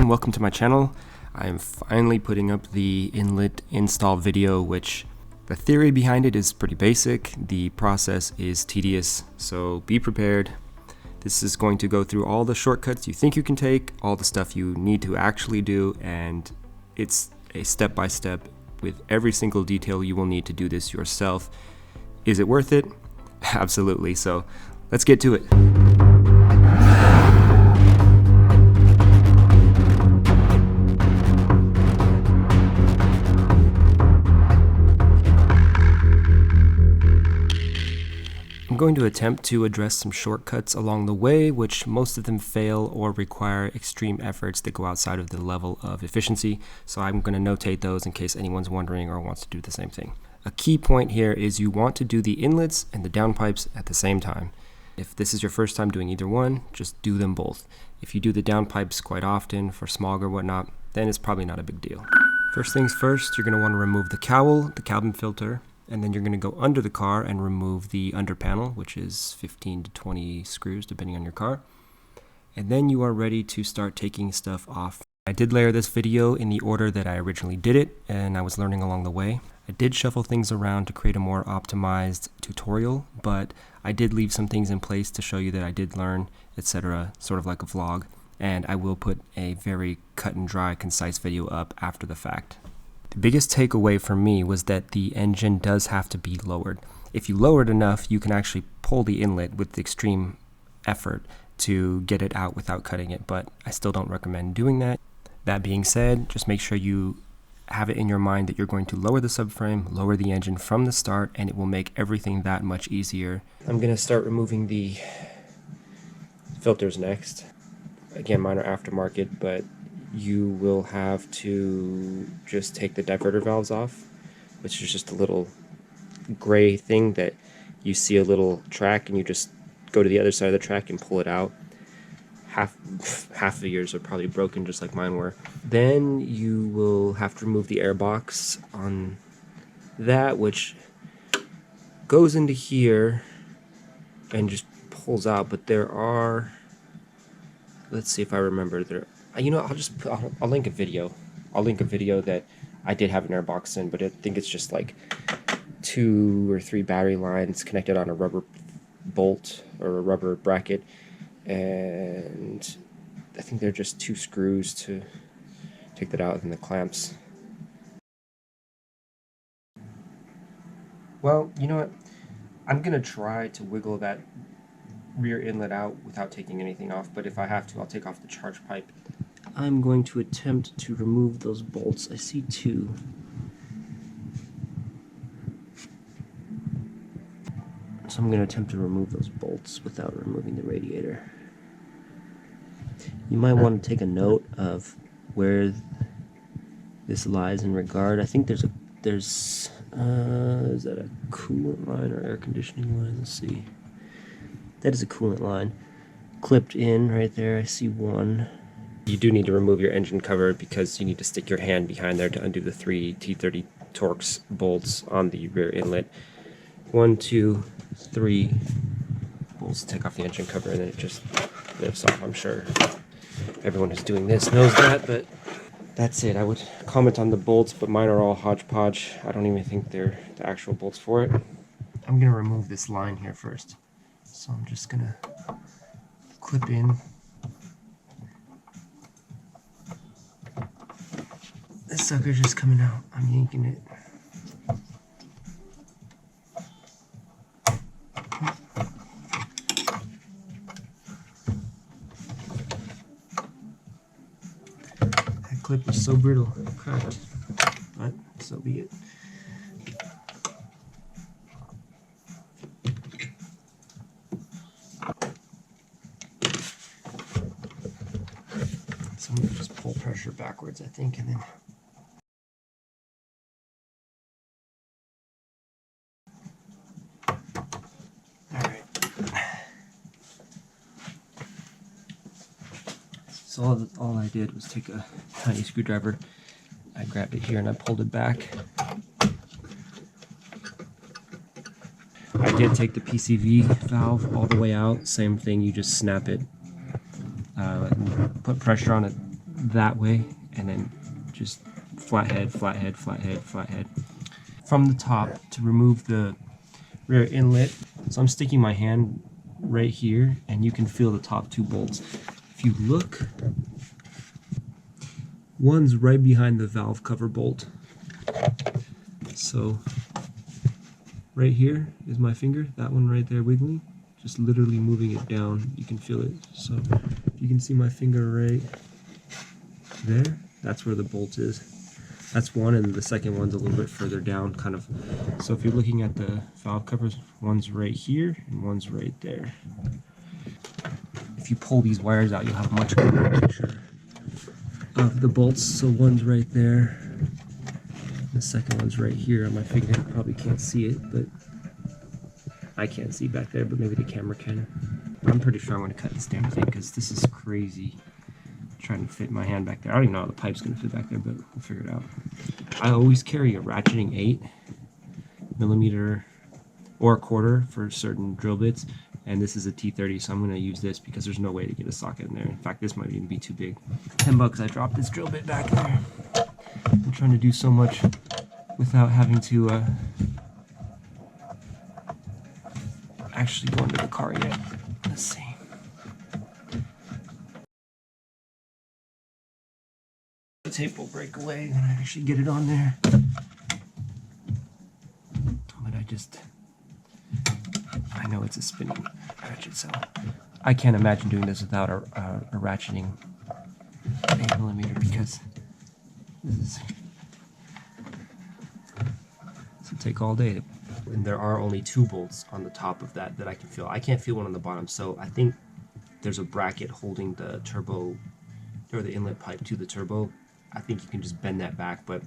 everyone, welcome to my channel. I am finally putting up the inlet install video, which the theory behind it is pretty basic. The process is tedious, so be prepared. This is going to go through all the shortcuts you think you can take, all the stuff you need to actually do, and it's a step-by-step with every single detail you will need to do this yourself. Is it worth it? Absolutely, so let's get to it. I'm going to attempt to address some shortcuts along the way, which most of them fail or require extreme efforts that go outside of the level of efficiency, so I'm going to notate those in case anyone's wondering or wants to do the same thing. A key point here is you want to do the inlets and the downpipes at the same time. If this is your first time doing either one, just do them both. If you do the downpipes quite often for smog or whatnot, then it's probably not a big deal. First things first, you're going to want to remove the cowl, the cabin filter, and then you're going to go under the car and remove the under panel, which is 15 to 20 screws depending on your car. And then you are ready to start taking stuff off. I did layer this video in the order that I originally did it, and I was learning along the way. I did shuffle things around to create a more optimized tutorial, but I did leave some things in place to show you that I did learn, etc., sort of like a vlog, and I will put a very cut and dry, concise video up after the fact. The biggest takeaway for me was that the engine does have to be lowered. If you lower it enough, you can actually pull the inlet with extreme effort to get it out without cutting it, but I still don't recommend doing that. That being said, just make sure you have it in your mind that you're going to lower the subframe, lower the engine from the start, and it will make everything that much easier. I'm going to start removing the filters next. Again, mine are aftermarket, but you will have to just take the diverter valves off, which is just a little gray thing that you see a little track and you just go to the other side of the track and pull it out. Half of yours are probably broken just like mine were. Then you will have to remove the air box on that, which goes into here and just pulls out, but there are, let's see if I remember, you know, I'll link a video. I'll link a video that I did have an air box in, but I think it's just like 2 or 3 battery lines connected on a rubber bolt or a rubber bracket, and I think they're just 2 screws to take that out, and the clamps. Well, you know what? I'm gonna try to wiggle that rear inlet out without taking anything off, but if I have to, I'll take off the charge pipe. I'm going to attempt to remove those bolts. I see 2. So I'm going to attempt to remove those bolts without removing the radiator. You might want to take a note of where this lies in regard. I think is that a coolant line or air conditioning line? Let's see. That is a coolant line. Clipped in right there, I see 1. You do need to remove your engine cover because you need to stick your hand behind there to undo the 3 T30 Torx bolts on the rear inlet. 1, 2, 3 bolts to take off the engine cover, and then it just lifts off. I'm sure everyone who's doing this knows that, but that's it. I would comment on the bolts, but mine are all hodgepodge. I don't even think they're the actual bolts for it. I'm going to remove this line here first. So I'm just going to clip in. This sucker's just coming out. I'm yanking it. That clip was so brittle, it cracked. But so be it. So I'm going to just pull pressure backwards, I think, and then so all I did was take a tiny screwdriver. I grabbed it here and I pulled it back. I did take the PCV valve all the way out. Same thing, you just snap it, put pressure on it that way, and then just flathead, flathead, flathead, flathead. From the top to remove the rear inlet, so I'm sticking my hand right here, and you can feel the top two bolts. If you look, one's right behind the valve cover bolt. So right here is my finger, that one right there wiggling, just literally moving it down. You can feel it. So you can see my finger right there. That's where the bolt is. That's one, and the second one's a little bit further down, kind of. So if you're looking at the valve covers, one's right here and one's right there. If you pull these wires out, you'll have a much clearer picture of the bolts. So one's right there. The second one's right here on my finger. You probably can't see it, but I can't see back there, but maybe the camera can. I'm pretty sure I'm going to cut this damn thing because this is crazy. Trying to fit my hand back there. I don't even know how the pipe's going to fit back there, but we'll figure it out. I always carry a ratcheting 8mm or a quarter for certain drill bits, and this is a T30, so I'm going to use this because there's no way to get a socket in there. In fact, this might even be too big. $10, I dropped this drill bit back there. I'm trying to do so much without having to actually go into the car yet. Let's see. The tape will break away when I actually get it on there. But I know it's a spinning ratchet, so I can't imagine doing this without a ratcheting 8mm because this will take all day. And there are only 2 bolts on the top of that I can feel. I can't feel one on the bottom, so I think there's a bracket holding the turbo or the inlet pipe to the turbo. I think you can just bend that back, but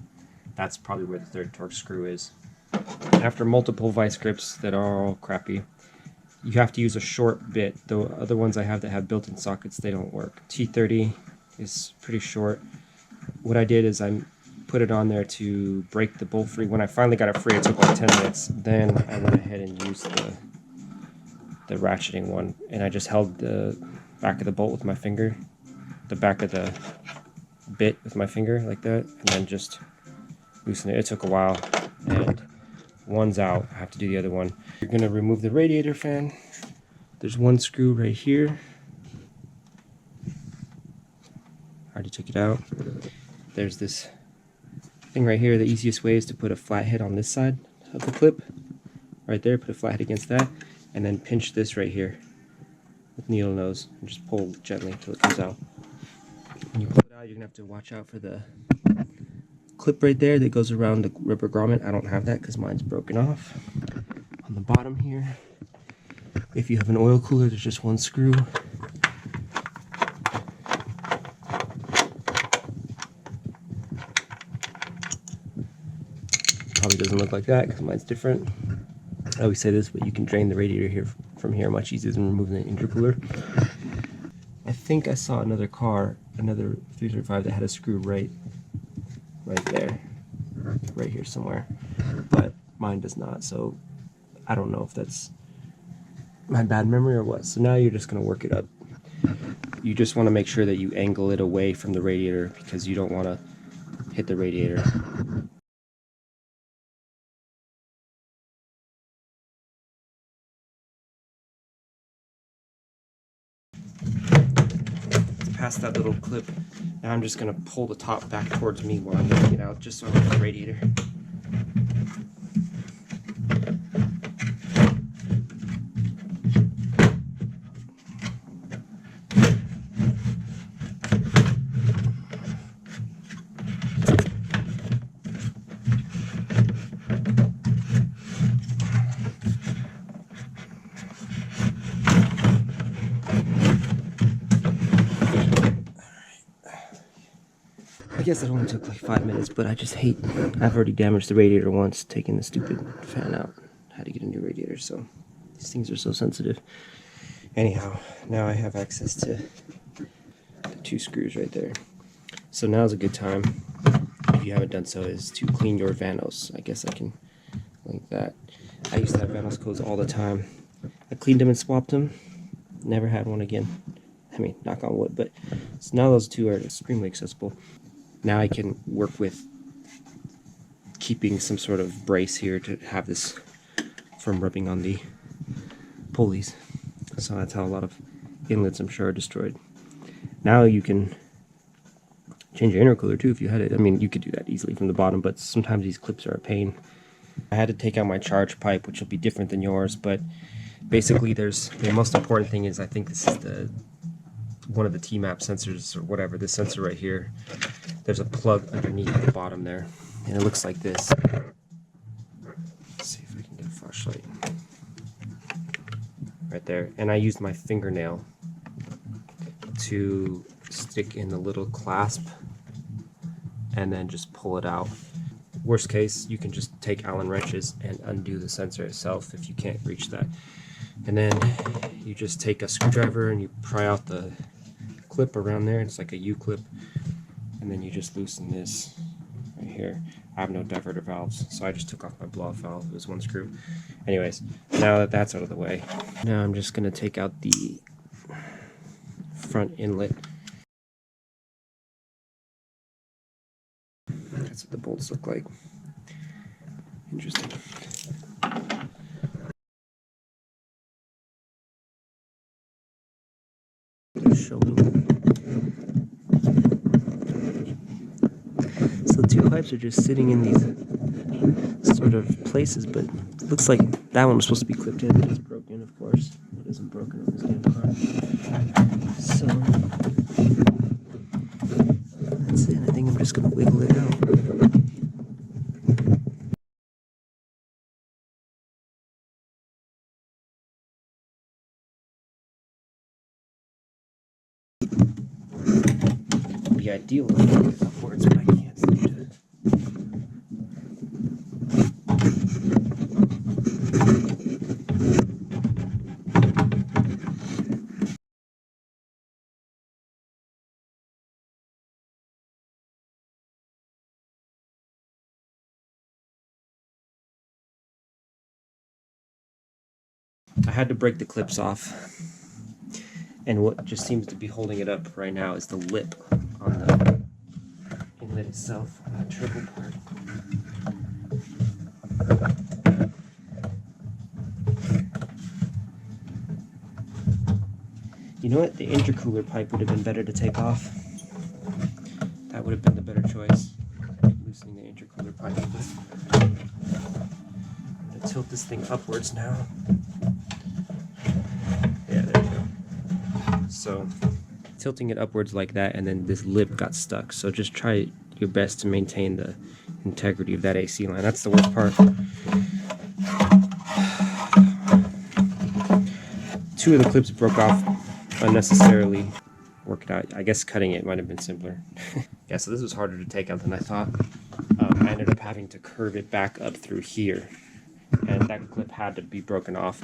that's probably where the third torque screw is. After multiple vice grips that are all crappy, you have to use a short bit. The other ones I have that have built-in sockets, they don't work. T30 is pretty short. What I did is I put it on there to break the bolt free. When I finally got it free, it took like 10 minutes. Then I went ahead and used the ratcheting one, and I just held the back of the bolt with my finger, the back of the bit with my finger like that, and then just loosen it. It took a while, and one's out. I have to do the other one. You're going to remove the radiator fan. There's one screw right here. I already took it out. There's this thing right here. The easiest way is to put a flathead on this side of the clip. Right there, put a flathead against that, and then pinch this right here with needle nose, and just pull gently until it comes out. When you pull it out, you're going to have to watch out for the clip right there that goes around the rubber grommet. I don't have that because mine's broken off. On the bottom here, if you have an oil cooler, there's just one screw. Probably doesn't look like that because mine's different. I always say this, but you can drain the radiator here from here much easier than removing the intercooler. I think I saw another car, another 335 that had a screw right there, right here somewhere, but mine does not, so I don't know if that's my bad memory or what. So now you're just going to work it up. You just want to make sure that you angle it away from the radiator because you don't want to hit the radiator. Past that little clip. Now I'm just going to pull the top back towards me while I'm getting it out, just so I don't hit the radiator. I guess it only took like 5 minutes, but I just hate, I've already damaged the radiator once taking the stupid fan out. I had to get a new radiator, so these things are so sensitive. Anyhow, now I have access to the 2 screws right there. So now's a good time, if you haven't done so, is to clean your vanos. I guess I can link that. I used to have vanos codes all the time. I cleaned them and swapped them. Never had one again. I mean, knock on wood, but so now those two are extremely accessible. Now I can work with keeping some sort of brace here to have this from rubbing on the pulleys. So that's how a lot of inlets, I'm sure, are destroyed. Now you can change your intercooler too if you had it. I mean, you could do that easily from the bottom, but sometimes these clips are a pain. I had to take out my charge pipe, which will be different than yours, but basically the most important thing is, I think this is one of the T-map sensors or whatever, this sensor right here. There's a plug underneath the bottom there, and it looks like this. Let's see if I can get a flashlight. Right there, and I used my fingernail to stick in the little clasp and then just pull it out. Worst case, you can just take Allen wrenches and undo the sensor itself if you can't reach that. And then you just take a screwdriver and you pry out the clip around there. It's like a U-clip, and then you just loosen this right here. I have no diverter valves, so I just took off my blow-off valve. It was one screw. Anyways, now that that's out of the way, now I'm just going to take out the front inlet. That's what the bolts look like. Interesting. So two pipes are just sitting in these sort of places, but it looks like that one was supposed to be clipped in, but it's broken, of course. It isn't broken on this damn car. So that's it. I think I'm just going to wiggle it out. It'd be ideal if I could get upwards, but I can't seem to. I had to break the clips off, and what just seems to be holding it up right now is the lip on the inlet itself, on the triple part. You know what? The intercooler pipe would have been better to take off. That would have been the better choice. Loosening the intercooler pipe. I'm going to tilt this thing upwards now. Yeah, there we go. So, tilting it upwards like that, and then this lip got stuck. So just try your best to maintain the integrity of that AC line. That's the worst part. Two of the clips broke off unnecessarily. Work it out. I guess cutting it might have been simpler. Yeah, so this was harder to take out than I thought. I ended up having to curve it back up through here, and that clip had to be broken off.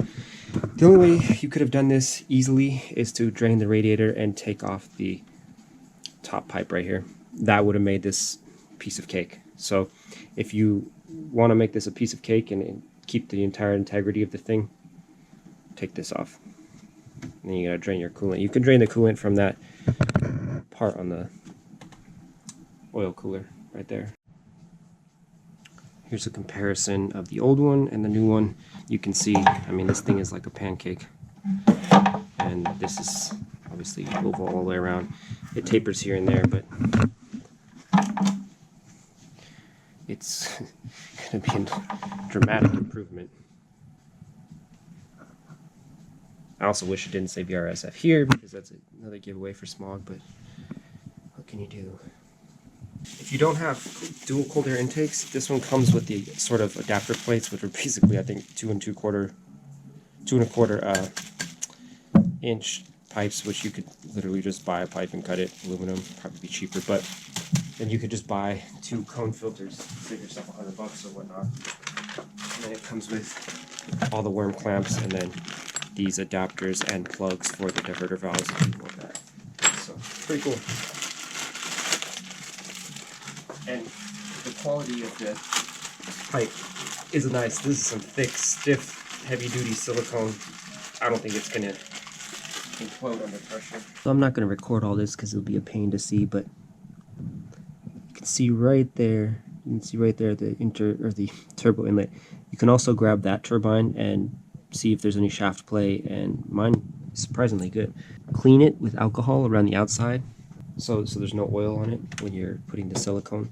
The only way you could have done this easily is to drain the radiator and take off the top pipe right here. That would have made this piece of cake. So if you want to make this a piece of cake and keep the entire integrity of the thing, take this off. And then you gotta drain your coolant. You can drain the coolant from that part on the oil cooler right there. Here's a comparison of the old one and the new one. You can see, I mean, this thing is like a pancake. And this is obviously oval all the way around. It tapers here and there, but it's going to be a dramatic improvement. I also wish it didn't say VRSF here, because that's another giveaway for smog, but what can you do? If you don't have dual cold air intakes, this one comes with the sort of adapter plates, which are basically, I think, 2 1/4 inch pipes, which you could literally just buy a pipe and cut it, aluminum, probably be cheaper, but then you could just buy 2 cone filters, save yourself $100 or whatnot. And then it comes with all the worm clamps, and then these adapters and plugs for the diverter valves if you want that. So, pretty cool. And the quality of the pipe is nice. This is some thick, stiff, heavy-duty silicone. I don't think it's gonna implode under pressure. So I'm not going to record all this because it'll be a pain to see, but you can see right there. You can see right there the turbo inlet. You can also grab that turbine and see if there's any shaft play, and mine is surprisingly good. Clean it with alcohol around the outside, so there's no oil on it when you're putting the silicone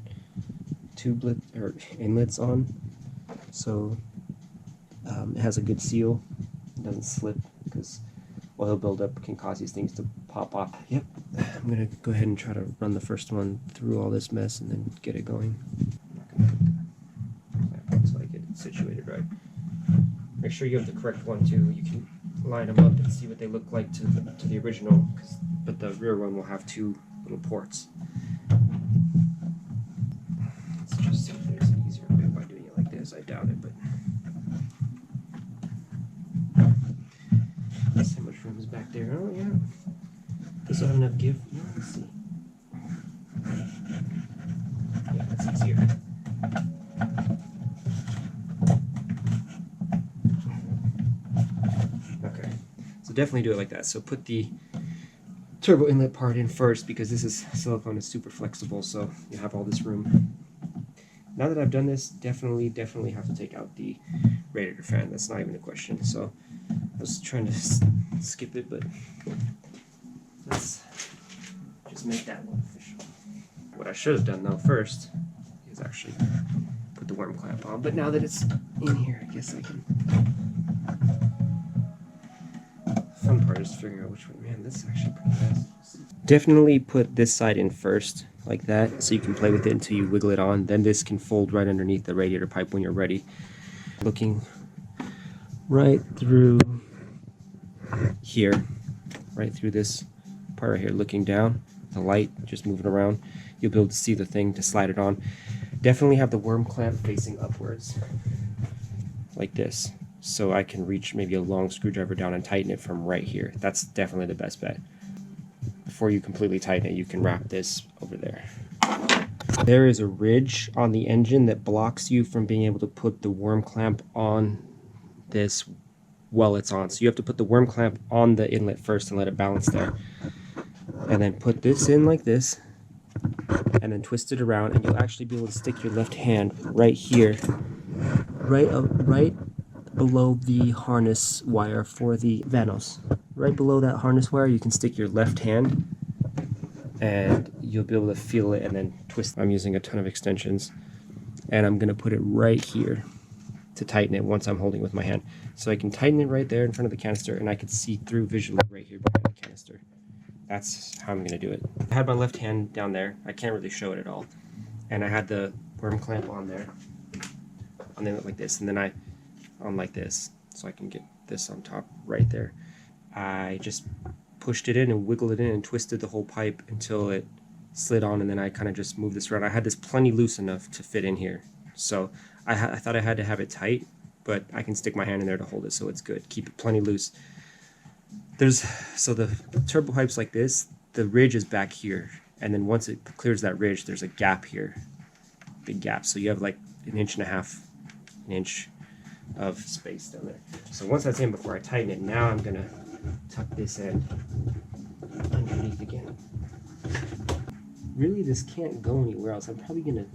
tubelet or inlets on. So it has a good seal. It doesn't slip because oil buildup can cause these things to pop off. Yep, I'm gonna go ahead and try to run the first one through all this mess and then get it going. So I get it situated right. Make sure you have the correct one too. You can line them up and see what they look like to the original, but the rear one will have two little ports. Let's just see if there's an easier way by doing it like this. I doubt it, but let's see how much room is back there. Oh yeah, this will have enough give. No, let's see. Yeah, that's easier. Okay, so definitely do it like that. So put the turbo inlet part in first, because this is silicone is super flexible, so you have all this room. Now that I've done this, definitely have to take out the radiator fan. That's not even a question. So I was trying to skip it, but let's just make that one official. What I should have done though first is actually put the worm clamp on, but now that it's in here, I guess I can. The fun part is figuring out which one. Man, this is actually pretty fast. Definitely put this side in first, like that, so you can play with it until you wiggle it on. Then this can fold right underneath the radiator pipe when you're ready. Looking right through here, right through this part right here, looking down, the light just moving around, you'll be able to see the thing to slide it on. Definitely have the worm clamp facing upwards, like this, so I can reach maybe a long screwdriver down and tighten it from right here. That's definitely the best bet. Before you completely tighten it, you can wrap this over there. There is a ridge on the engine that blocks you from being able to put the worm clamp on this while it's on. So you have to put the worm clamp on the inlet first and let it balance there. And then put this in like this, and then twist it around, and you'll actually be able to stick your left hand right here, right below the harness wire for the vanos. Right below that harness wire, you can stick your left hand, and you'll be able to feel it and then twist. I'm using a ton of extensions, and I'm going to put it right here to tighten it once I'm holding it with my hand. So I can tighten it right there in front of the canister, and I can see through visually right here behind the canister. That's how I'm going to do it. I had my left hand down there. I can't really show it at all. And I had the worm clamp on there, on there like this, and then I on like this, so I can get this on top right there. I just pushed it in and wiggled it in and twisted the whole pipe until it slid on, and then I kind of just moved this around. I had this plenty loose enough to fit in here, so I thought I had to have it tight, but I can stick my hand in there to hold it, so it's good. Keep it plenty loose. So the turbo pipe's like this, the ridge is back here, and then once it clears that ridge, there's a gap here, big gap, so you have like an inch of space down there. So once that's in, before I tighten it, now I'm gonna tuck this end underneath again. Really, this can't go anywhere else. I'm probably gonna,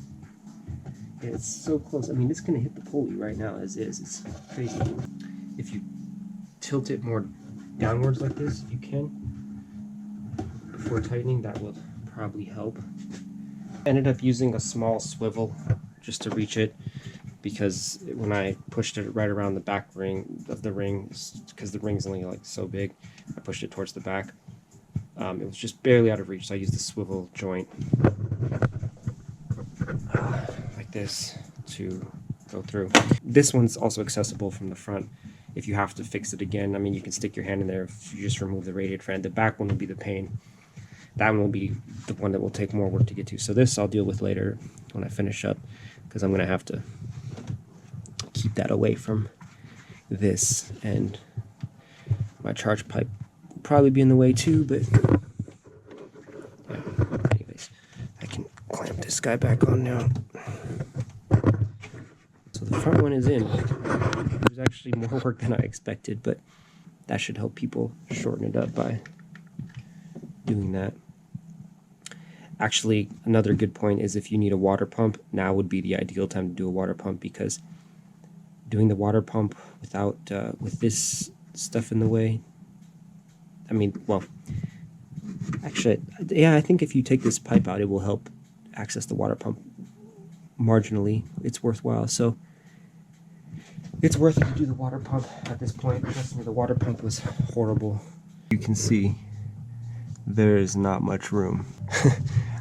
yeah, it's so close. I mean, it's gonna hit the pulley right now as is. It's crazy. If you tilt it more downwards like this, if you can, before tightening, that will probably help. Ended up using a small swivel just to reach it, because when I pushed it right around the back ring of the ring, because the ring's only like so big, I pushed it towards the back. It was just barely out of reach, so I used the swivel joint like this to go through. This one's also accessible from the front if you have to fix it again. I mean, you can stick your hand in there if you just remove the radiator fan. The back one will be the pain. That one will be the one that will take more work to get to. So this I'll deal with later when I finish up, because I'm going to have to keep that away from this, and my charge pipe will probably be in the way too, but yeah. Anyways, I can clamp this guy back on now. So the front one is in. There's actually more work than I expected, but that should help people shorten it up by doing that. Actually, another good point is if you need a water pump, now would be the ideal time to do a water pump, because doing the water pump without with this stuff in the way, I mean, well, actually, yeah, I think if you take this pipe out, it will help access the water pump marginally. It's worthwhile. So it's worth it to do the water pump at this point. Trust me, the water pump was horrible. You can see there is not much room.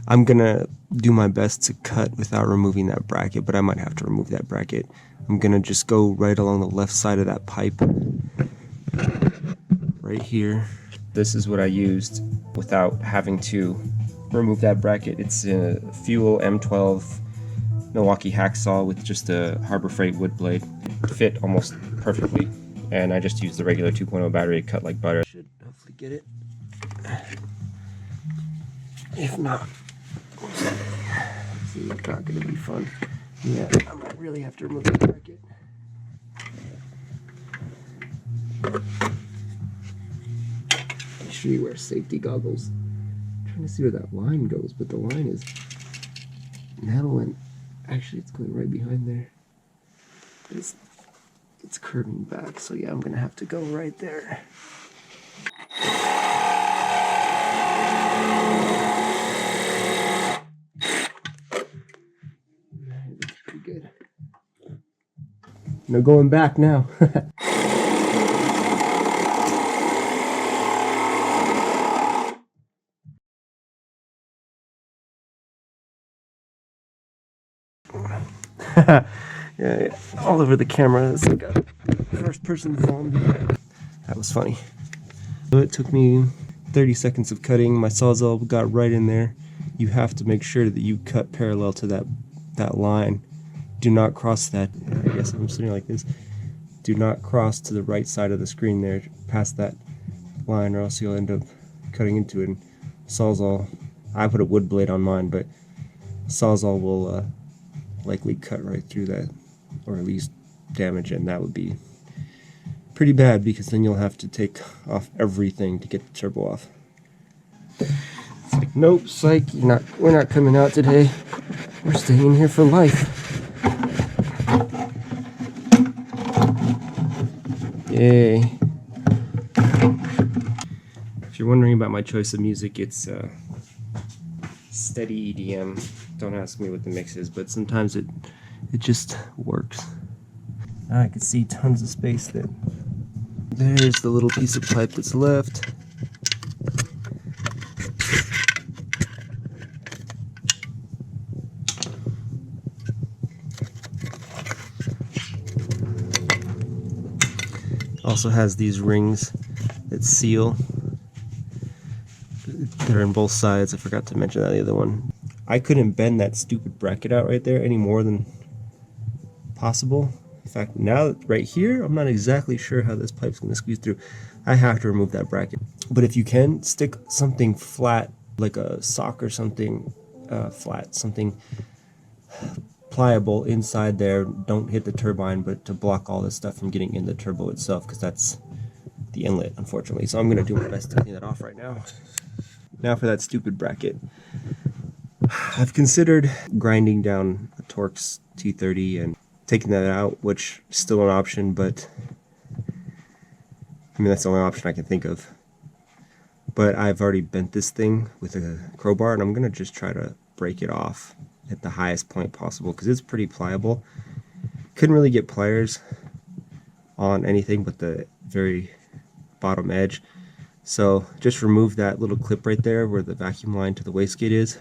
I'm gonna do my best to cut without removing that bracket, but I might have to remove that bracket. I'm gonna just go right along the left side of that pipe, right here. This is what I used without having to remove that bracket. It's a Fuel M12 Milwaukee hacksaw with just a Harbor Freight wood blade. It fit almost perfectly, and I just used the regular 2.0 battery to cut like butter. Should hopefully get it. If not, see, it's not going to be fun. Yeah, I might really have to remove the bracket. Make sure you wear safety goggles. I'm trying to see where that line goes, but the line is metal, and actually it's going right behind there. It's curving back, so yeah, I'm going to have to go right there. Good. No going back now. Yeah, all over the camera. It's like a first-person film. That was funny. So it took me 30 seconds of cutting. My sawzall got right in there. You have to make sure that you cut parallel to that line. Do not cross that. I guess I'm sitting like this. Do not cross to the right side of the screen there, past that line, or else you'll end up cutting into it. And sawzall, I put a wood blade on mine, but sawzall will likely cut right through that, or at least damage it, and that would be pretty bad, because then you'll have to take off everything to get the turbo off. It's like, nope, psych, we're not coming out today. We're staying here for life. Yay. If you're wondering about my choice of music, it's steady EDM. Don't ask me what the mix is, but sometimes it just works. I can see tons of space there. There's the little piece of pipe that's left. Also has these rings that seal. They're on both sides. I forgot to mention that the other one. I couldn't bend that stupid bracket out right there any more than possible. In fact, now right here, I'm not exactly sure how this pipe's going to squeeze through. I have to remove that bracket. But if you can, stick something flat, like a sock or something flat, something pliable inside there. Don't hit the turbine, but to block all this stuff from getting in the turbo itself, because that's the inlet, unfortunately. So I'm going to do my best to clean that off right now. Now for that stupid bracket. I've considered grinding down a Torx T30 and taking that out, which is still an option, but I mean, that's the only option I can think of. But I've already bent this thing with a crowbar, and I'm going to just try to break it off at the highest point possible, because it's pretty pliable. Couldn't really get pliers on anything but the very bottom edge. So just remove that little clip right there where the vacuum line to the wastegate is.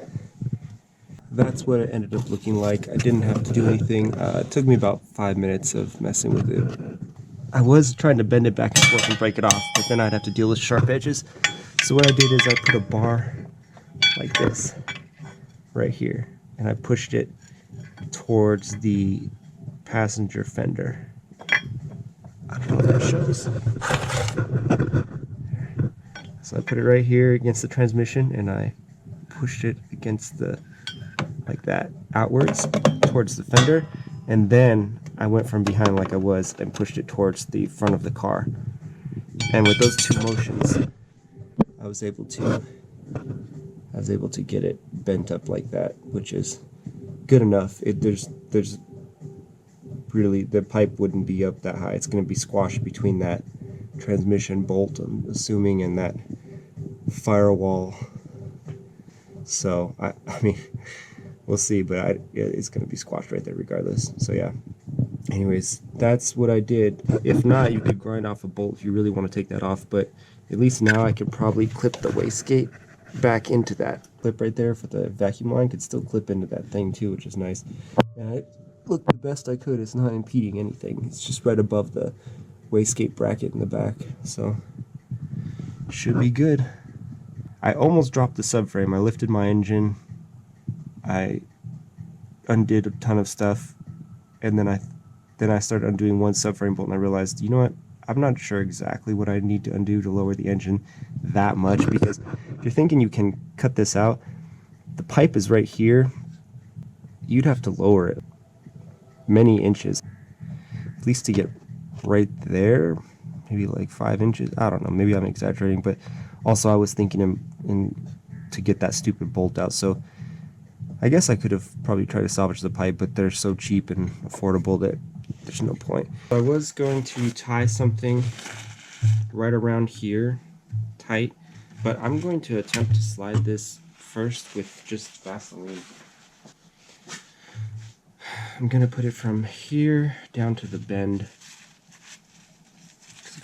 That's what it ended up looking like. I didn't have to do anything. It took me about 5 minutes of messing with it. I was trying to bend it back and forth and break it off, but then I'd have to deal with sharp edges. So what I did is I put a bar like this right here, and I pushed it towards the passenger fender. I don't know if that shows. So I put it right here against the transmission, and I pushed it against the, like that, outwards towards the fender, and then I went from behind like I was and pushed it towards the front of the car. And with those two motions, I was able to get it bent up like that, which is good enough. There's really, the pipe wouldn't be up that high. It's going to be squashed between that transmission bolt, I'm assuming, and that firewall. So I mean, we'll see, but it's going to be squashed right there regardless. So yeah. Anyways, that's what I did. If not, you could grind off a bolt if you really want to take that off, but at least now I can probably clip the wastegate back into that clip right there for the vacuum line. Could still clip into that thing too, which is nice. And I looked the best I could. It's not impeding anything. It's just right above the wastegate bracket in the back, so should be good. I almost dropped the subframe. I lifted my engine, I undid a ton of stuff, and then I started undoing one subframe bolt, and I realized, you know what, I'm not sure exactly what I need to undo to lower the engine that much, because if you're thinking you can cut this out, the pipe is right here. You'd have to lower it many inches, at least to get right there, maybe like 5 inches. I don't know, maybe I'm exaggerating, but also I was thinking to get that stupid bolt out. So I guess I could have probably tried to salvage the pipe, but they're so cheap and affordable that there's no point. I was going to tie something right around here tight, but I'm going to attempt to slide this first with just Vaseline. I'm going to put it from here down to the bend. I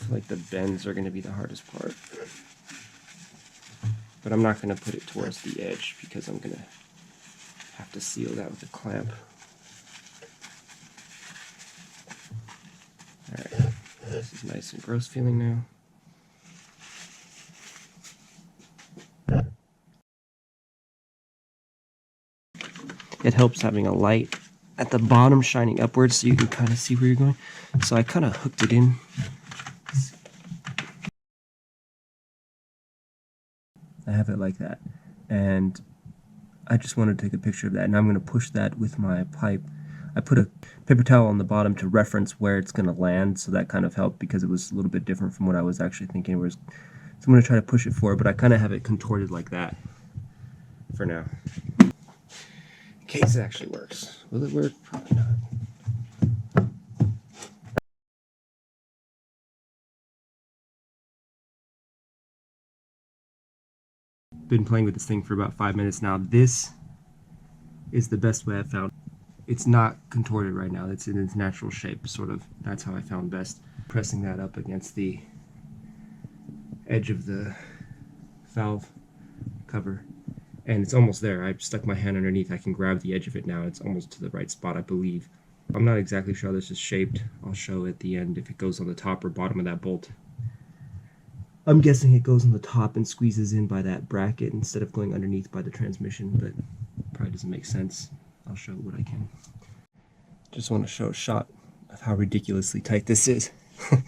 feel like the bends are going to be the hardest part. But I'm not going to put it towards the edge because I'm going to have to seal that with a clamp. Alright, this is nice and gross feeling now. It helps having a light at the bottom shining upwards so you can kind of see where you're going. So I kind of hooked it in. I have it like that, and I just want to take a picture of that, and I'm going to push that with my pipe. I put a paper towel on the bottom to reference where it's going to land, so that kind of helped because it was a little bit different from what I was actually thinking. So I'm going to try to push it forward, but I kind of have it contorted like that for now. In case it actually works. Will it work? Probably not. Been playing with this thing for about 5 minutes now. This is the best way I've found. It's not contorted right now. It's in its natural shape, sort of. That's how I found best. Pressing that up against the edge of the valve cover, and it's almost there. I stuck my hand underneath. I can grab the edge of it now. It's almost to the right spot, I believe. I'm not exactly sure how this is shaped. I'll show at the end if it goes on the top or bottom of that bolt. I'm guessing it goes on the top and squeezes in by that bracket instead of going underneath by the transmission, but probably doesn't make sense. I'll show what I can. Just want to show a shot of how ridiculously tight this is. I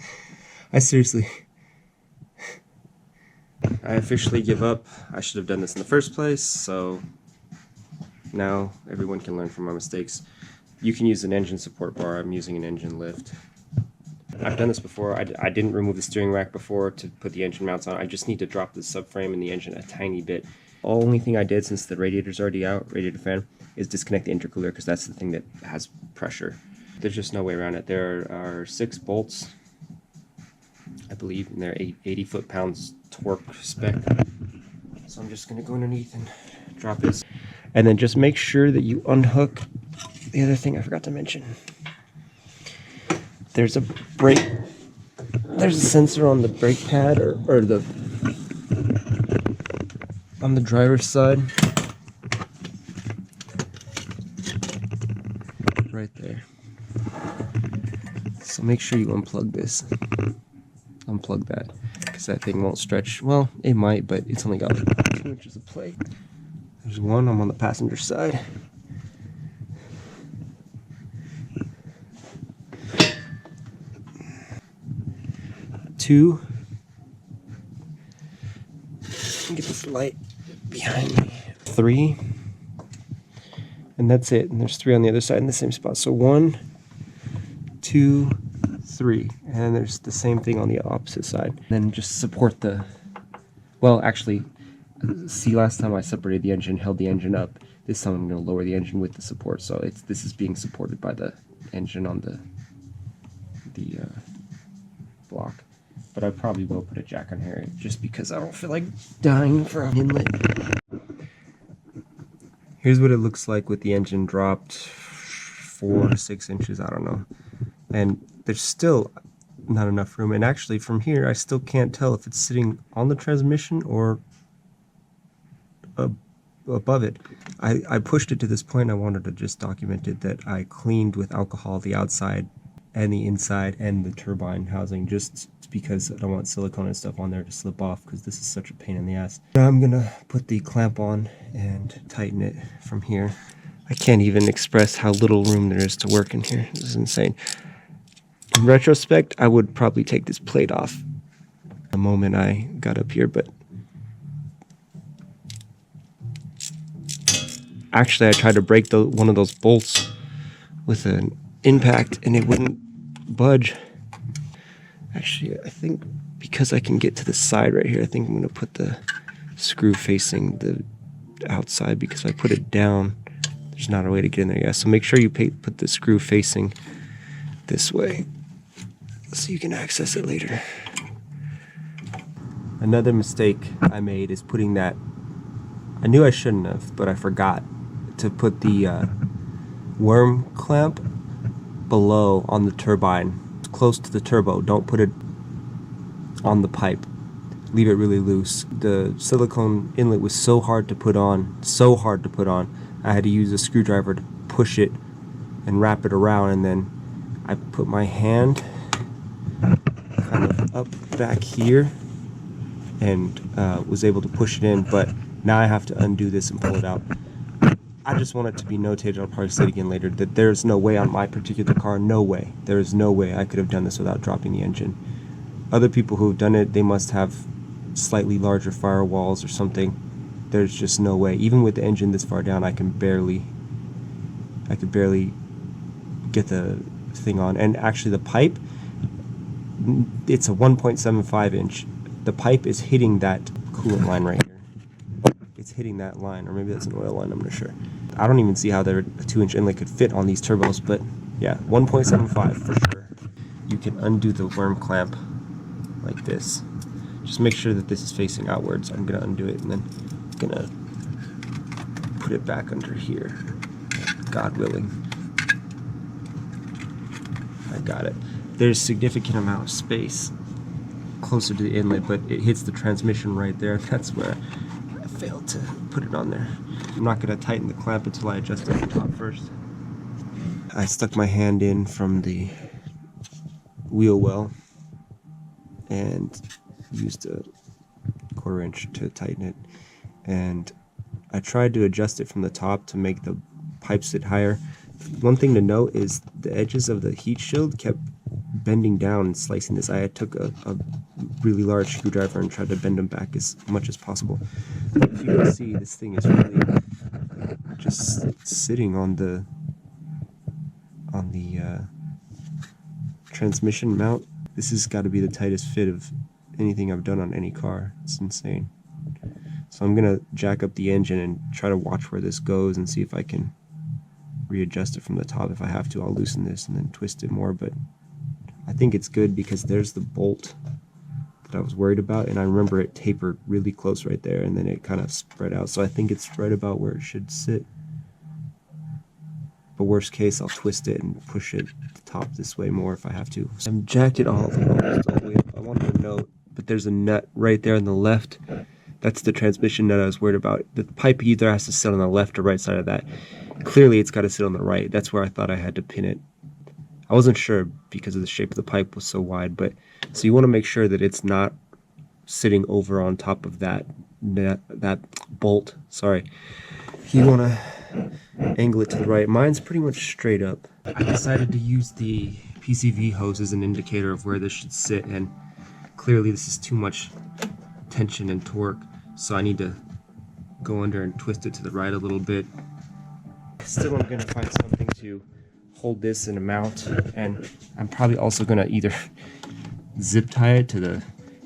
officially give up. I should have done this in the first place, so now everyone can learn from my mistakes. You can use an engine support bar. I'm using an engine lift. I've done this before. I didn't remove the steering rack before to put the engine mounts on. I just need to drop the subframe and the engine a tiny bit. Only thing I did, since the radiator's already out, radiator fan, is disconnect the intercooler because that's the thing that has pressure. There's just no way around it. There are 6 bolts, I believe, and they're 80 foot-pounds torque spec. So I'm just going to go underneath and drop it. And then just make sure that you unhook the other thing I forgot to mention. There's a sensor on the brake pad or on the driver's side. Right there. So make sure you unplug this. Unplug that, because that thing won't stretch. Well, it might, but it's only got like 2 inches of play. There's one. I'm on the passenger side. Two. Get this light behind me. 3. And that's it. And there's 3 on the other side in the same spot. So 1, 2, 3. And there's the same thing on the opposite side. Then just support the, well, actually, see, last time I separated the engine, held the engine up. This time I'm going to lower the engine with the support. So this is being supported by the engine on the block. But I probably will put a jack on here just because I don't feel like dying for an inlet. Here's what it looks like with the engine dropped 4 to 6 inches, I don't know. And there's still not enough room. And actually from here, I still can't tell if it's sitting on the transmission or above it. I pushed it to this point. I wanted to just document it that I cleaned with alcohol the outside and the inside and the turbine housing, just because I don't want silicone and stuff on there to slip off, because this is such a pain in the ass. Now I'm gonna put the clamp on and tighten it from here. I can't even express how little room there is to work in here. This is insane. In retrospect, I would probably take this plate off the moment I got up here, but actually I tried to break one of those bolts with an impact and it wouldn't budge. Actually, I think because I can get to the side right here, I think I'm going to put the screw facing the outside, because if I put it down, there's not a way to get in there yet. So make sure you put the screw facing this way so you can access it later. Another mistake I made is putting that, I knew I shouldn't have, but I forgot to put the worm clamp below on the turbine, close to the turbo. Don't put it on the pipe. Leave it really loose. The silicone inlet was so hard to put on, I had to use a screwdriver to push it and wrap it around, and then I put my hand kind of up back here and was able to push it in, but now I have to undo this and pull it out. I just want it to be notated, I'll probably say it again later, that there's no way on my particular car, no way, there is no way I could have done this without dropping the engine. Other people who have done it, they must have slightly larger firewalls or something. There's just no way. Even with the engine this far down, I could barely get the thing on. And actually the pipe, it's a 1.75 inch. The pipe is hitting that coolant line right here. It's hitting that line, or maybe that's an oil line, I'm not sure. I don't even see how a 2-inch inlet could fit on these turbos, but yeah, 1.75 for sure. You can undo the worm clamp like this. Just make sure that this is facing outwards. I'm gonna undo it and then I'm gonna put it back under here, God willing. I got it. There's a significant amount of space closer to the inlet, but it hits the transmission right there. That's where I failed to put it on there. I'm not going to tighten the clamp until I adjust it at the top first. I stuck my hand in from the wheel well and used a 1/4 inch to tighten it. And I tried to adjust it from the top to make the pipe sit higher. One thing to note is the edges of the heat shield kept bending down and slicing this. I took a really large screwdriver and tried to bend them back as much as possible. But if you can see, this thing is really just sitting on the transmission mount. This has got to be the tightest fit of anything I've done on any car. It's insane. So I'm gonna jack up the engine and try to watch where this goes and see if I can readjust it from the top. If I have to, I'll loosen this and then twist it more, but I think it's good because there's the bolt that I was worried about, and I remember it tapered really close right there, and then it kind of spread out. So I think it's right about where it should sit. But worst case, I'll twist it and push it to the top this way more if I have to. So I'm jacked it almost all the way up. I wanted to note, but there's a nut right there on the left. That's the transmission nut I was worried about. The pipe either has to sit on the left or right side of that. Clearly, it's got to sit on the right. That's where I thought I had to pin it. I wasn't sure because of the shape of the pipe was so wide, but so you want to make sure that it's not sitting over on top of that bolt. Sorry. You want to angle it to the right. Mine's pretty much straight up. I decided to use the PCV hose as an indicator of where this should sit, and clearly this is too much tension and torque, so I need to go under and twist it to the right a little bit. Still, I'm going to find something to hold this in a mount, and I'm probably also going to either zip tie it to the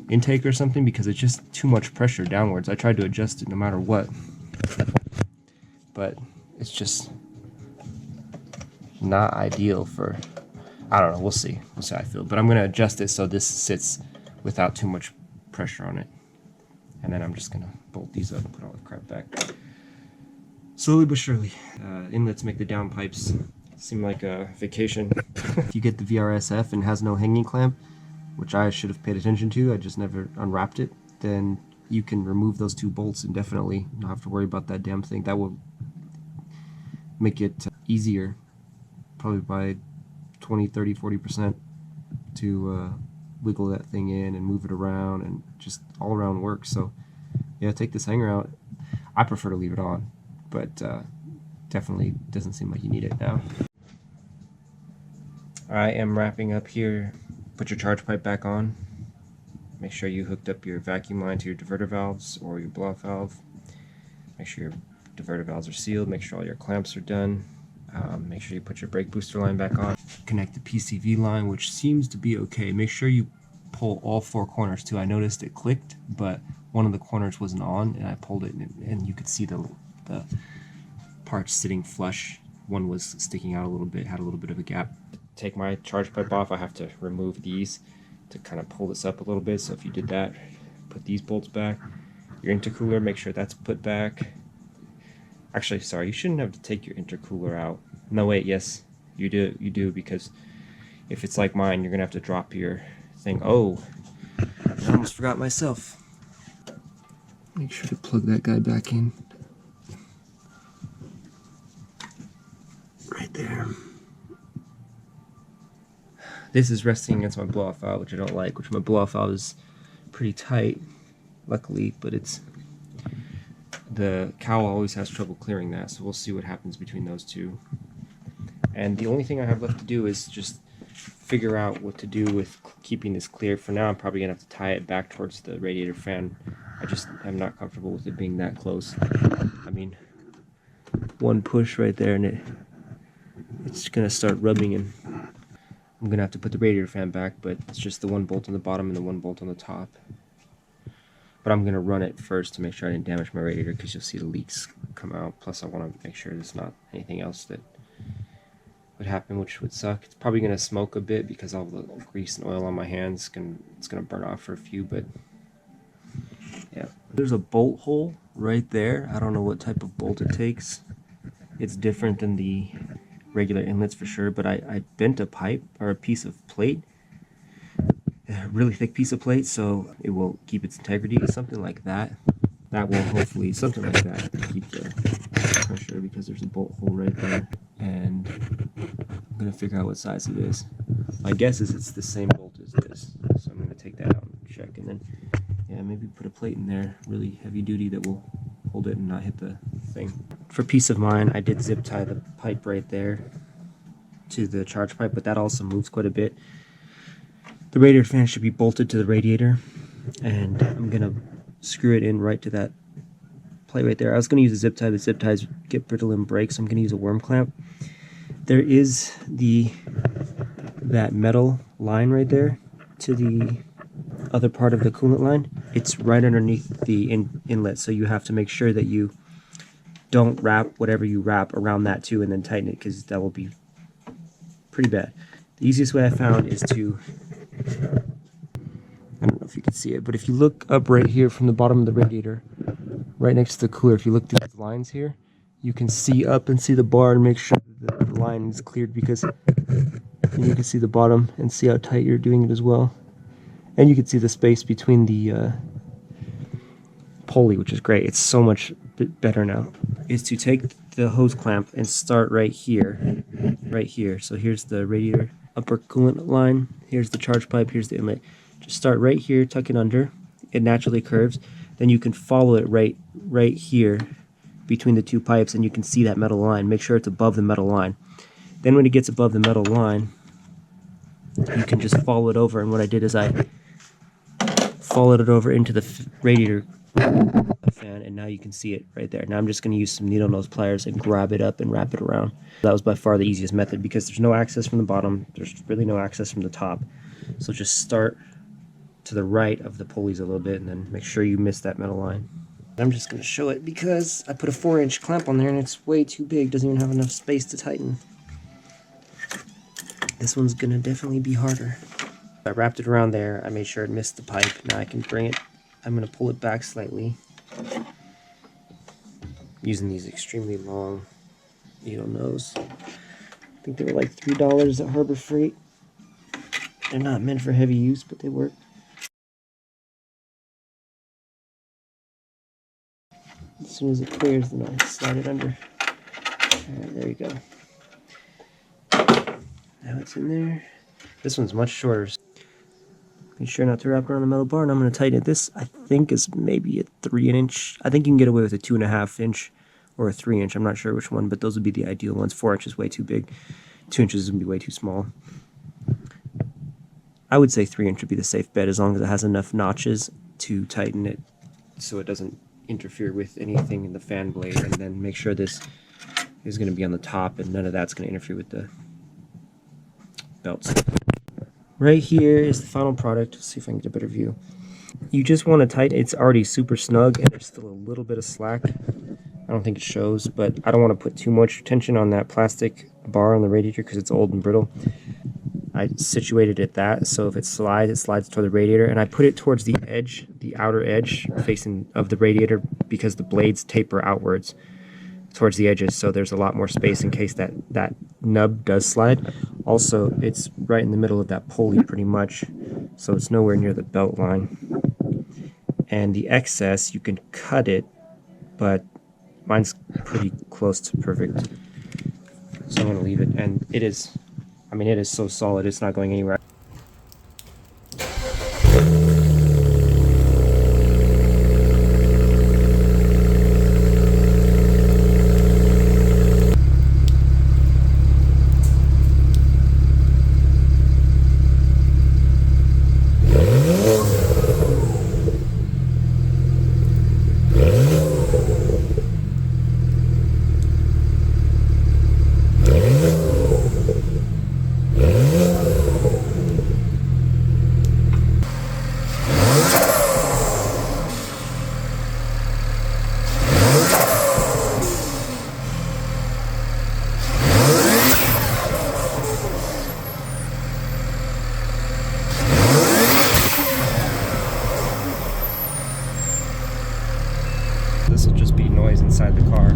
intake or something because it's just too much pressure downwards. I tried to adjust it no matter what, but it's just not ideal for, I don't know, we'll see how I feel. But I'm going to adjust it so this sits without too much pressure on it. And then I'm just going to bolt these up and put all the crap back. Slowly but surely. Inlets make the downpipes seem like a vacation. If you get the VRSF and has no hanging clamp, which I should have paid attention to, I just never unwrapped it, then you can remove those two bolts indefinitely. Not have to worry about that damn thing. That will make it easier, probably by 20, 30, 40% to wiggle that thing in and move it around, and just all around work. So yeah, take this hanger out. I prefer to leave it on, but definitely doesn't seem like you need it now. I am wrapping up here. Put your charge pipe back on. Make sure you hooked up your vacuum line to your diverter valves or your blow-off valve. Make sure your diverter valves are sealed. Make sure all your clamps are done. Make sure you put your brake booster line back on. Connect the PCV line, which seems to be okay. Make sure you pull all four corners too. I noticed it clicked, but one of the corners wasn't on, and I pulled it, and you could see the parts sitting flush. One was sticking out a little bit, had a little bit of a gap. Take my charge pipe off, I have to remove these to kind of pull this up a little bit. So if you did that, put these bolts back. Your intercooler, make sure that's put back. Actually, sorry, you shouldn't have to take your intercooler out. No, wait, yes, you do, because if it's like mine, you're gonna have to drop your thing. Oh, I almost forgot myself. Make sure to plug that guy back in. Right there. This is resting against my blow-off valve, which I don't like, which my blow-off valve is pretty tight, luckily, but it's, the cowl always has trouble clearing that, so we'll see what happens between those two. And the only thing I have left to do is just figure out what to do with keeping this clear. For now, I'm probably going to have to tie it back towards the radiator fan. I just am not comfortable with it being that close. I mean, one push right there and it's going to start rubbing, and I'm going to have to put the radiator fan back, but it's just the one bolt on the bottom and the one bolt on the top. But I'm going to run it first to make sure I didn't damage my radiator, because you'll see the leaks come out. Plus I want to make sure there's not anything else that would happen, which would suck. It's probably going to smoke a bit because all the grease and oil on my hands, it's going to burn off for a few, but yeah. There's a bolt hole right there. I don't know what type of bolt it takes. It's different than the regular inlets for sure, but I bent a pipe or a piece of plate, a really thick piece of plate, so it will keep its integrity. Something like that. That will hopefully, something like that, keep the pressure, because there's a bolt hole right there. And I'm going to figure out what size it is. My guess is it's the same bolt as this, so I'm going to take that out and check, and then yeah, maybe put a plate in there, really heavy duty, that will hold it and not hit the thing. For peace of mind, I did zip tie the pipe right there to the charge pipe, but that also moves quite a bit. The radiator fan should be bolted to the radiator, and I'm going to screw it in right to that plate right there. I was going to use a zip tie, but zip ties get brittle and break, so I'm going to use a worm clamp. There is that metal line right there to the other part of the coolant line. It's right underneath the inlet, so you have to make sure that you don't wrap whatever you wrap around that too, and then tighten it, because that will be pretty bad. The easiest way I found is to, I don't know if you can see it, but if you look up right here from the bottom of the radiator, right next to the cooler, if you look through these lines here, you can see up and see the bar and make sure that the line is cleared, because and you can see the bottom and see how tight you're doing it as well. And you can see the space between the pulley, which is great. It's so much better now. Is to take the hose clamp and start right here, So here's the radiator upper coolant line, here's the charge pipe, here's the inlet. Just start right here, tuck it under. It naturally curves. Then you can follow it right here between the two pipes, and you can see that metal line. Make sure it's above the metal line. Then when it gets above the metal line, you can just follow it over. And what I did is I followed it over into the radiator fan, and now you can see it right there. Now I'm just going to use some needle nose pliers and grab it up and wrap it around. That was by far the easiest method, because there's no access from the bottom, there's really no access from the top. So just start to the right of the pulleys a little bit, and then make sure you miss that metal line. I'm just going to show it because I put a 4-inch clamp on there and it's way too big, doesn't even have enough space to tighten. This one's going to definitely be harder. I wrapped it around there, I made sure it missed the pipe. Now I can bring it, I'm going to pull it back slightly using these extremely long needle nose. I think they were like $3 at Harbor Freight. They're not meant for heavy use, but they work. As soon as it clears, then I slide it under. Alright, there you go. Now it's in there. This one's much shorter. Make sure not to wrap around the metal bar, and I'm going to tighten it. This, I think, is maybe a 3-inch. I think you can get away with a 2.5-inch or a 3-inch. I'm not sure which one, but those would be the ideal ones. 4 inches way too big. 2 inches would be way too small. I would say 3-inch would be the safe bet, as long as it has enough notches to tighten it so it doesn't interfere with anything in the fan blade. And then make sure this is going to be on the top and none of that's going to interfere with the belts. Right here is the final product. Let's see if I can get a better view. You just want to tighten. It's already super snug and there's still a little bit of slack. I don't think it shows, but I don't want to put too much tension on that plastic bar on the radiator because it's old and brittle. I situated it that, so if it slides toward the radiator, and I put it towards the edge, the outer edge facing of the radiator, because the blades taper outwards towards the edges, so there's a lot more space in case that nub does slide. Also, it's right in the middle of that pulley pretty much, so it's nowhere near the belt line. And the excess, you can cut it, but mine's pretty close to perfect, so I'm going to leave it. And it is, I mean, it is so solid, it's not going anywhere. This will just be noise inside the car.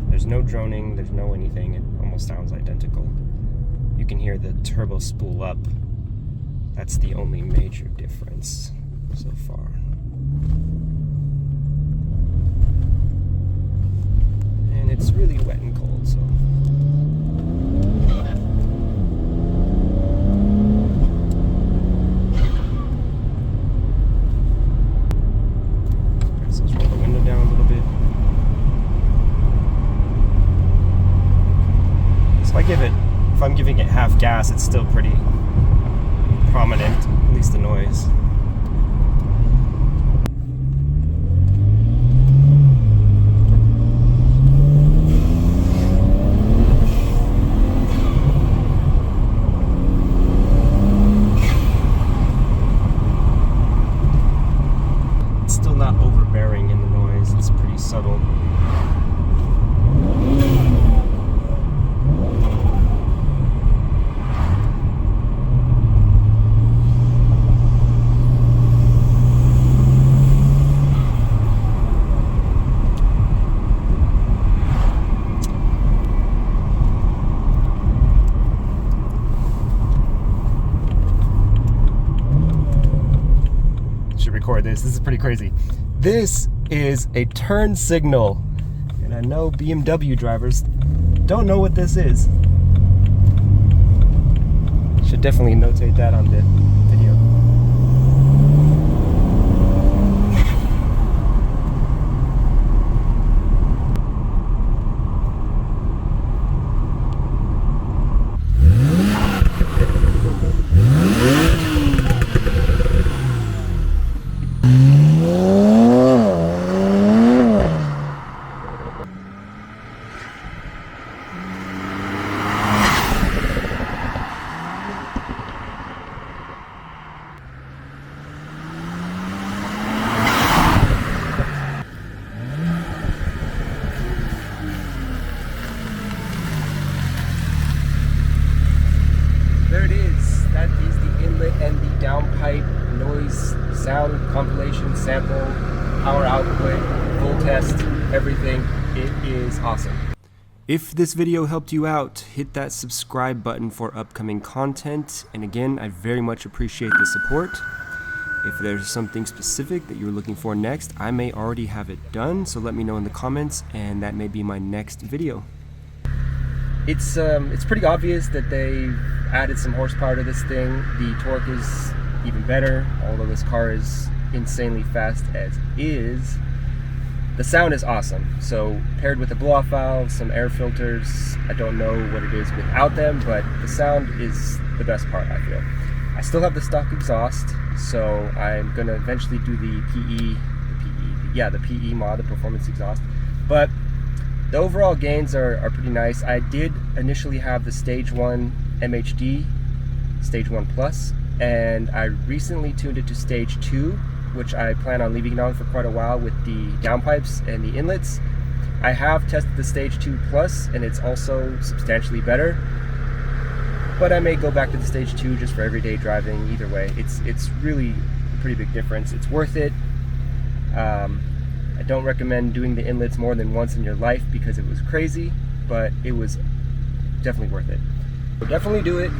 There's no droning, there's no anything. It almost sounds identical. You can hear the turbo spool up. That's the only major difference so far. And it's really wet and cold, so. If I'm giving it half gas, it's still pretty prominent, at least the noise. It's still not overbearing in the noise, it's pretty subtle. Record this. This is pretty crazy. This is a turn signal, and I know BMW drivers don't know what this is. Should definitely notate that on the video. If this video helped you out, hit that subscribe button for upcoming content. And again, I very much appreciate the support. If there's something specific that you're looking for next, I may already have it done, so let me know in the comments, and that may be my next video. It's pretty obvious that they've added some horsepower to this thing. The torque is even better, although this car is insanely fast as is. The sound is awesome. So paired with the blow-off valve, some air filters, I don't know what it is without them, but the sound is the best part, I feel. I still have the stock exhaust, so I'm gonna eventually do the PE mod, the performance exhaust. But the overall gains are pretty nice. I did initially have the Stage 1 MHD, Stage 1 Plus, and I recently tuned it to Stage 2, which I plan on leaving it on for quite a while with the downpipes and the inlets. I have tested the Stage 2 Plus, and it's also substantially better, but I may go back to the Stage 2 just for everyday driving. Either way, it's really a pretty big difference. It's worth it. I don't recommend doing the inlets more than once in your life because it was crazy, but it was definitely worth it. So definitely do it.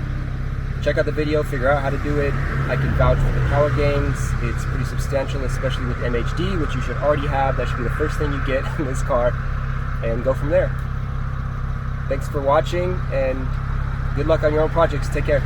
Check out the video, figure out how to do it. I can vouch for the power gains. It's pretty substantial, especially with MHD, which you should already have. That should be the first thing you get in this car, and go from there. Thanks for watching, and good luck on your own projects. Take care.